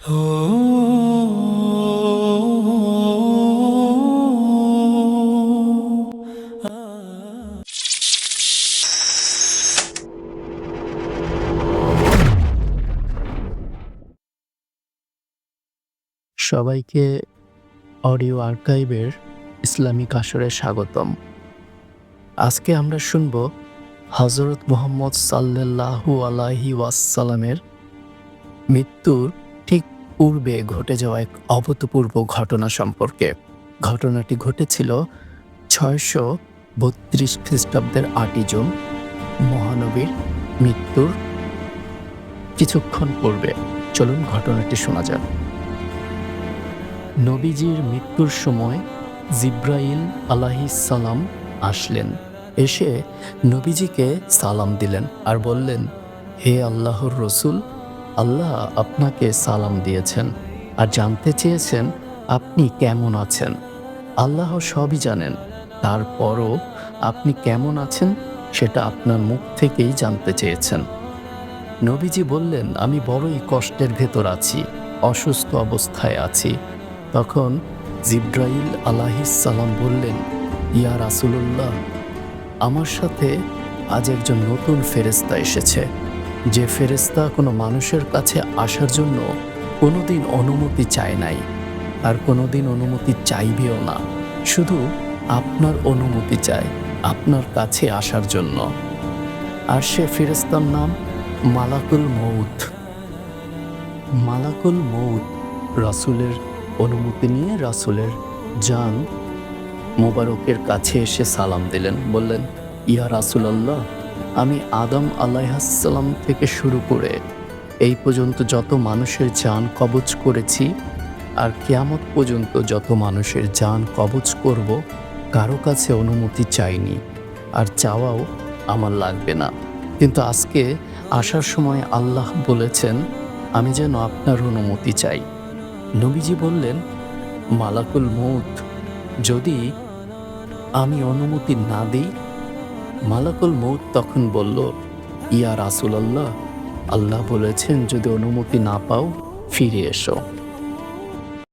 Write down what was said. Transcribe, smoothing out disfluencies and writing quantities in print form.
সবাইকে audio আর্কাইভের Islamic আসরে স্বাগতম। আজকে আমরা শুনব হযরত মুহাম্মদ সাল্লাল্লাহু আলাইহি ওয়াসাল্লামের মৃত্যুর ঠিক পূর্বে ঘটে যাওয়া এক অভূতপূর্ব ঘটনা সম্পর্কে। ঘটনাটি ঘটেছিল ৬৩২ খ্রিস্টাব্দের ৮ই জুন, মহানবীর মৃত্যুর কিছুক্ষণ পূর্বে। চলুন ঘটনাটি শোনা যাক। নবীজির মৃত্যুর সময় জিব্রাইল আলাইহিস সালাম আসলেন। এসে নবীজিকে সালাম দিলেন আর বললেন, হে আল্লাহর রসুল, আল্লাহ আপনাকে সালাম দিয়েছেন আর জানতে চেয়েছেন আপনি কেমন আছেন। আল্লাহ সবই জানেন, তারপরও আপনি কেমন আছেন সেটা আপনার মুখ থেকেই জানতে চেয়েছেন। নবীজি বললেন, আমি বড়ই কষ্টের ভেতর আছি, অসুস্থ অবস্থায় আছি। তখন জিব্রাইল আলাইহিস সালাম বললেন, ইয়া রাসূলুল্লাহ, আমার সাথে আজ একজন নতুন ফেরেশতা এসেছে, যে ফেরেশতা কোনো মানুষের কাছে আসার জন্য কোনোদিন অনুমতি চায় নাই আর কোনোদিন অনুমতি চাইবেও না, শুধু আপনার অনুমতি চায় আপনার কাছে আসার জন্য। আর সে ফেরেশতার নাম মালাকুল মউত। মালাকুল মউত রাসূলের অনুমতি নিয়ে রাসূলের জান মোবারকের কাছে এসে সালাম দিলেন। বললেন, ইয়া রাসূলুল্লাহ, আমি আদম আলাইহিসসালাম থেকে শুরু করে এই পর্যন্ত যত মানুষের জান কবজ করেছি আর কিয়ামত পর্যন্ত যত মানুষের জান কবজ করব, কারো কাছে অনুমতি চাইনি আর চাওয়াও আমার লাগবে না। কিন্তু আজকে আসার সময় আল্লাহ বলেছেন আমি যেন আপনার অনুমতি চাই। নবীজি বললেন, মালাকুল মউত, যদি আমি অনুমতি না দিই? মালাকুল মউত তখন বলল, ইয়া রাসূলুল্লাহ, আল্লাহ বলেছেন যদি অনুমতি না পাও ফিরে এসো।